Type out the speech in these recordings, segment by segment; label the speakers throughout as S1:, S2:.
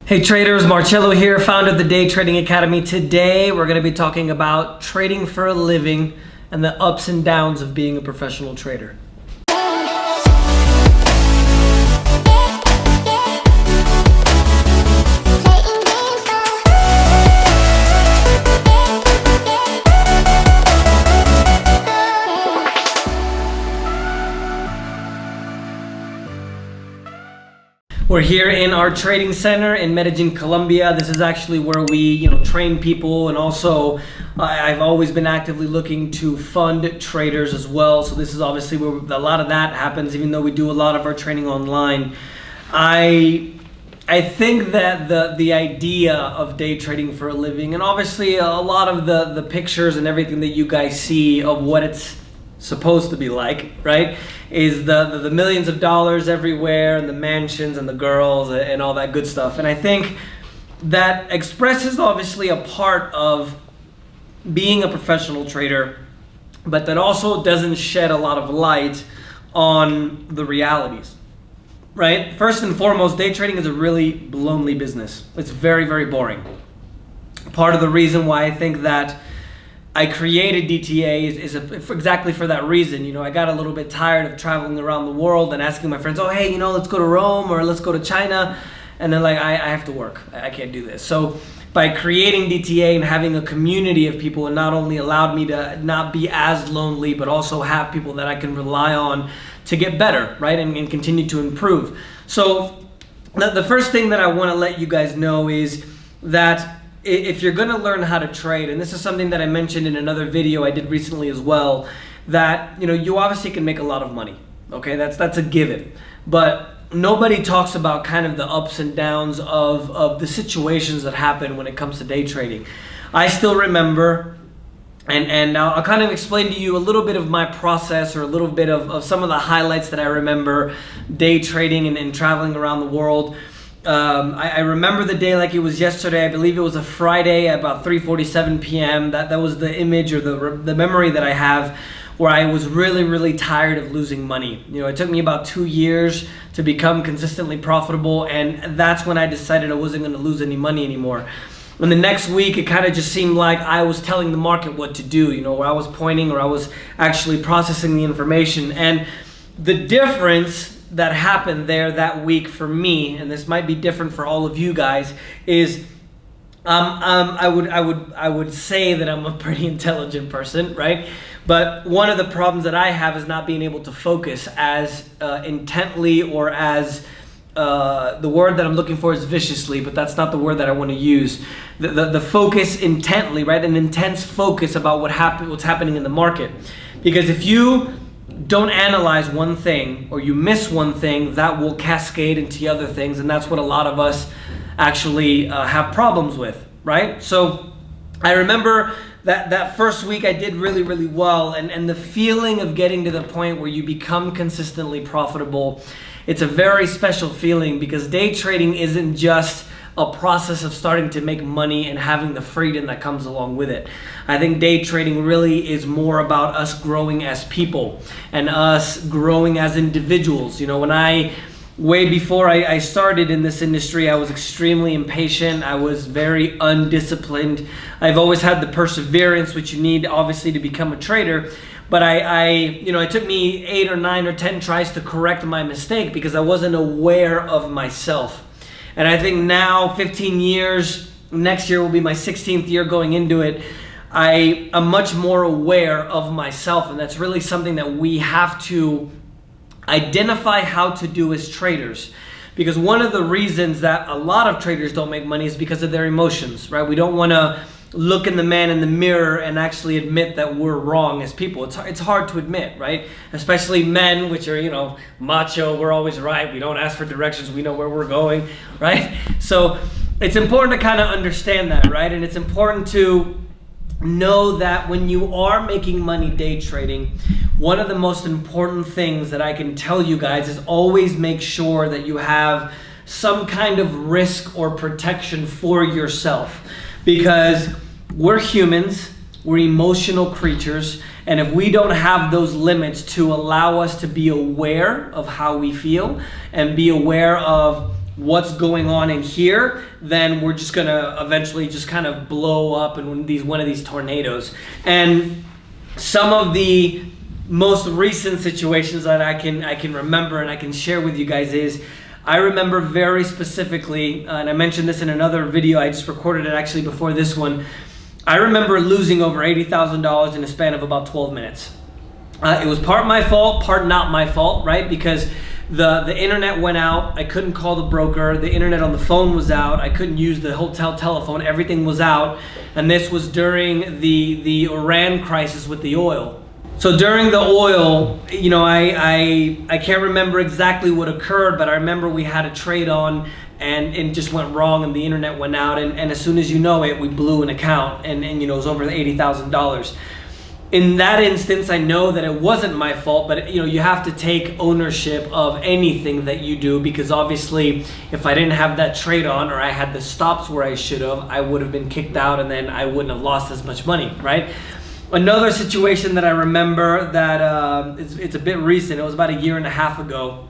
S1: Hey traders, Marcello here, founder of the Day Trading Academy. Today we're going to be talking about trading for a living and the ups and downs of being a professional trader. We're here in our trading center in Medellin, Colombia. This is actually where we, train people, and also I've always been actively looking to fund traders as well. So this is obviously where a lot of that happens, even though we do a lot of our training online. I think that the idea of day trading for a living, and obviously a lot of the pictures and everything that you guys see of what it's supposed to be like, right, is the millions of dollars everywhere and the mansions and the girls and all that good stuff. And I think that expresses obviously a part of being a professional trader, but that also doesn't shed a lot of light on the realities, right? First and foremost, day trading is a really lonely business. It's very, very boring. Part of the reason why I think that I created DTA is exactly for that reason. I got a little bit tired of traveling around the world and asking my friends, oh, hey, let's go to Rome or let's go to China. And then I have to work. I can't do this. So by creating DTA and having a community of people, it not only allowed me to not be as lonely, but also have people that I can rely on to get better, right? And continue to improve. So the first thing that I want to let you guys know is that if you're going to learn how to trade, and this is something that I mentioned in another video I did recently as well, that you obviously can make a lot of money. Okay, that's a given. But nobody talks about kind of the ups and downs of the situations that happen when it comes to day trading. I still remember, and I'll kind of explain to you a little bit of my process, or a little bit of some of the highlights that I remember day trading and traveling around the world. I remember the day like it was yesterday. I believe it was a Friday at about 3:47 p.m. That was the image or the memory that I have, where I was really, really tired of losing money. It took me about 2 years to become consistently profitable, and that's when I decided I wasn't going to lose any money anymore. And the next week, it kind of just seemed like I was telling the market what to do, where I was pointing, or I was actually processing the information. And the difference that happened there that week for me, and this might be different for all of you guys, is I would say that I'm a pretty intelligent person, right? But one of the problems that I have is not being able to focus as intently, or as the word that I'm looking for is viciously, but that's not the word that I want to use. The focus intently, right? An intense focus about what's happening in the market. Because if you don't analyze one thing, or you miss one thing, that will cascade into other things, and that's what a lot of us actually have problems with, right? So I remember that first week I did really, really well, and the feeling of getting to the point where you become consistently profitable, it's a very special feeling, because day trading isn't just a process of starting to make money and having the freedom that comes along with it. I think day trading really is more about us growing as people and us growing as individuals. Way before I started in this industry, I was extremely impatient. I was very undisciplined. I've always had the perseverance, which you need obviously to become a trader. But it took me 8 or 9 or 10 tries to correct my mistake, because I wasn't aware of myself. And I think now, 15 years, next year will be my 16th year going into it, I am much more aware of myself, and that's really something that we have to identify how to do as traders. Because one of the reasons that a lot of traders don't make money is because of their emotions, right? We don't want to look in the man in the mirror and actually admit that we're wrong as people. It's hard to admit, right? Especially men, which are, macho, we're always right. We don't ask for directions. We know where we're going, right? So it's important to kind of understand that, right? And it's important to know that when you are making money day trading, one of the most important things that I can tell you guys is always make sure that you have some kind of risk or protection for yourself. Because we're humans, we're emotional creatures, and if we don't have those limits to allow us to be aware of how we feel and be aware of what's going on in here, then we're just gonna eventually just kind of blow up in one of these tornadoes. And some of the most recent situations that I can remember and I can share with you guys is, I remember very specifically, and I mentioned this in another video, I just recorded it actually before this one. I remember losing over $80,000 in a span of about 12 minutes. It was part my fault, part not my fault, right? Because the internet went out, I couldn't call the broker, the internet on the phone was out, I couldn't use the hotel telephone, everything was out, and this was during the Iran crisis with the oil. So during the oil, you know, I can't remember exactly what occurred, but I remember we had a trade on and it just went wrong and the internet went out, and as soon as you know it, we blew an account, and you know, it was over $80,000. In that instance, I know that it wasn't my fault, but you know, you have to take ownership of anything that you do, because obviously if I didn't have that trade on, or I had the stops where I should have, I would have been kicked out and then I wouldn't have lost as much money, right? Another situation that I remember that it's a bit recent, it was about 1.5 years ago.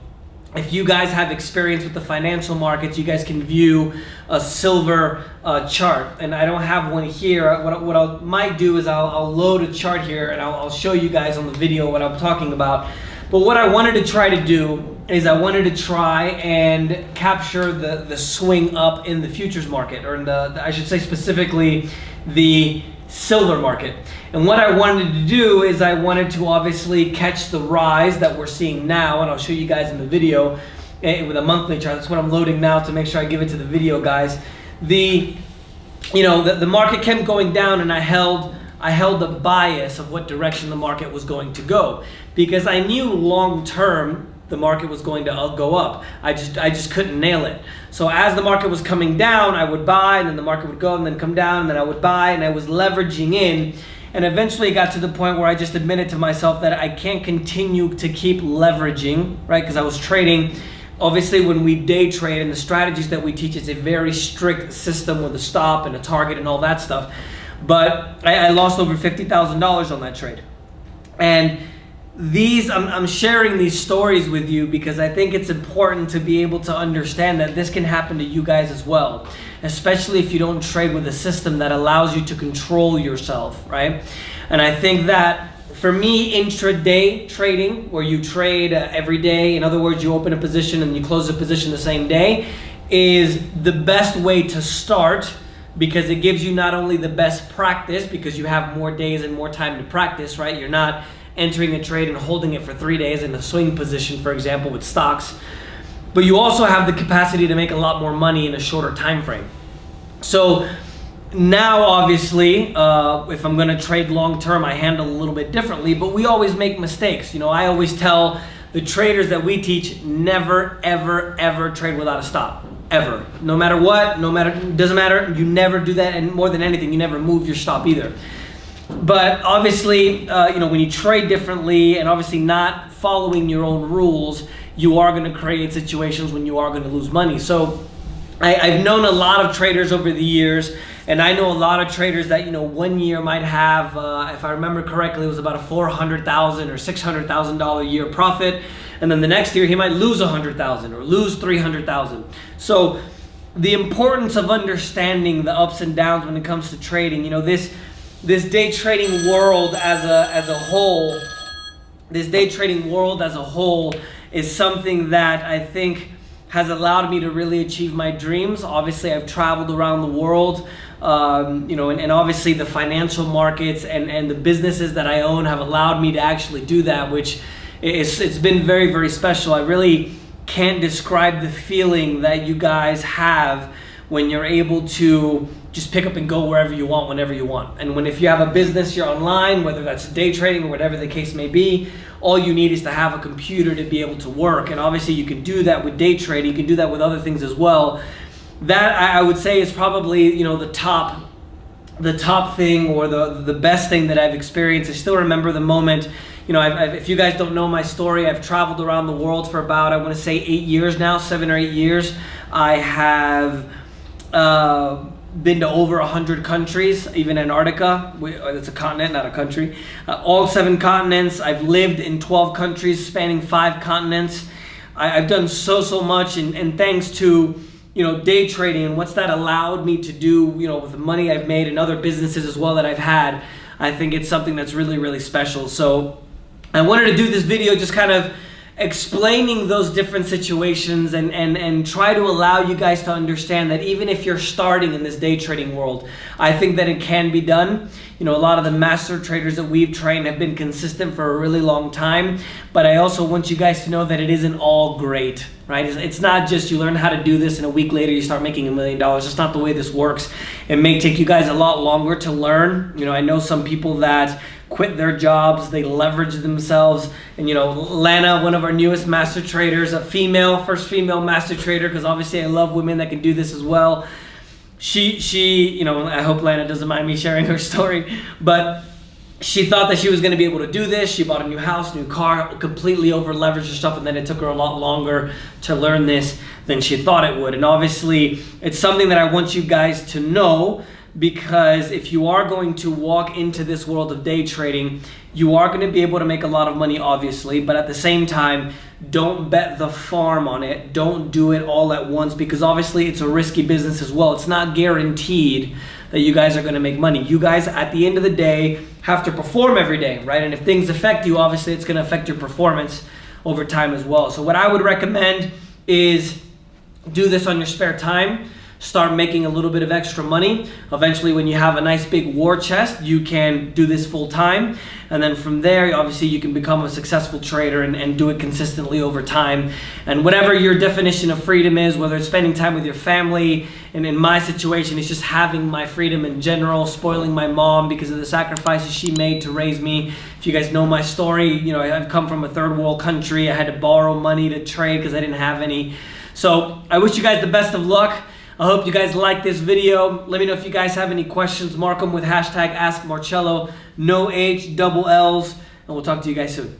S1: If you guys have experience with the financial markets, you guys can view a silver chart. And I don't have one here. What I might do is I'll load a chart here and I'll show you guys on the video what I'm talking about. But what I wanted to try to do is I wanted to try and capture the swing up in the futures market, or in I should say specifically the silver market. And what I wanted to do is I wanted to obviously catch the rise that we're seeing now, and I'll show you guys in the video with a monthly chart. That's what I'm loading now to make sure I give it to the video guys. The market kept going down, and I held the bias of what direction the market was going to go, because I knew long term the market was going to go up. I just couldn't nail it. So as the market was coming down, I would buy, and then the market would go and then come down, and then I would buy, and I was leveraging in. And eventually it got to the point where I just admitted to myself that I can't continue to keep leveraging, right? Because I was trading. Obviously, when we day trade, and the strategies that we teach, it's a very strict system with a stop and a target and all that stuff. But I lost over $50,000 on that trade. And I'm sharing these stories with you because I think it's important to be able to understand that this can happen to you guys as well, especially if you don't trade with a system that allows you to control yourself, right? And I think that for me, intraday trading, where you trade every day, in other words, you open a position and you close a position the same day, is the best way to start, because it gives you not only the best practice, because you have more days and more time to practice, right? You're not entering a trade and holding it for 3 days in a swing position, for example, with stocks. But you also have the capacity to make a lot more money in a shorter time frame. So now, obviously, if I'm going to trade long term, I handle a little bit differently, but we always make mistakes. You know, I always tell the traders that we teach, never, ever, ever trade without a stop. Ever. No matter what, doesn't matter, you never do that, and more than anything, you never move your stop either. But obviously, when you trade differently and obviously not following your own rules, you are going to create situations when you are going to lose money. So I've known a lot of traders over the years, and I know a lot of traders that, 1 year might have, if I remember correctly, it was about a $400,000 or $600,000 a year profit. And then the next year he might lose $100,000 or lose $300,000. So the importance of understanding the ups and downs when it comes to trading, this day trading world as a whole, is something that I think has allowed me to really achieve my dreams. Obviously, I've traveled around the world, and obviously the financial markets and the businesses that I own have allowed me to actually do that, which it's been very, very special. I really can't describe the feeling that you guys have when you're able to just pick up and go wherever you want, whenever you want. And if you have a business, you're online, whether that's day trading or whatever the case may be, all you need is to have a computer to be able to work. And obviously you can do that with day trading, you can do that with other things as well. That I would say is probably, the top thing, or the best thing that I've experienced. I still remember the moment. If you guys don't know my story, I've traveled around the world for about, I want to say 8 years now, 7 or 8 years. I have been to over 100 countries, even Antarctica. It's a continent, not a country. All 7 continents. I've lived in 12 countries spanning 5 continents. I've done so much, and thanks to day trading and what's that allowed me to do, with the money I've made and other businesses as well that I've had, I think it's something that's really special. So I wanted to do this video just kind of explaining those different situations and try to allow you guys to understand that even if you're starting in this day trading world, I think that it can be done. A lot of the master traders that we've trained have been consistent for a really long time, but I also want you guys to know that it isn't all great, right? It's not just you learn how to do this and a week later you start making $1 million. That's not the way this works. It may take you guys a lot longer to learn. I know some people that quit their jobs, they leverage themselves, and Lana, one of our newest master traders, first female master trader, because obviously I love women that can do this as well. She I hope Lana doesn't mind me sharing her story, but she thought that she was going to be able to do this. She bought a new house, new car, completely over leveraged her stuff, and then it took her a lot longer to learn this than she thought it would. And obviously it's something that I want you guys to know, because if you are going to walk into this world of day trading, you are going to be able to make a lot of money, obviously, but at the same time, don't bet the farm on it. Don't do it all at once, because obviously it's a risky business as well. It's not guaranteed that you guys are going to make money. You guys, at the end of the day, have to perform every day, right? And if things affect you, obviously it's going to affect your performance over time as well. So what I would recommend is do this on your spare time. Start making a little bit of extra money. Eventually, when you have a nice big war chest, you can do this full time. And then from there, obviously, you can become a successful trader and do it consistently over time. And whatever your definition of freedom is, whether it's spending time with your family, and in my situation, it's just having my freedom in general, spoiling my mom because of the sacrifices she made to raise me. If you guys know my story, I've come from a third world country. I had to borrow money to trade because I didn't have any. So I wish you guys the best of luck. I hope you guys like this video. Let me know if you guys have any questions. Mark them with hashtag AskMarcello, no H, double L's, and we'll talk to you guys soon.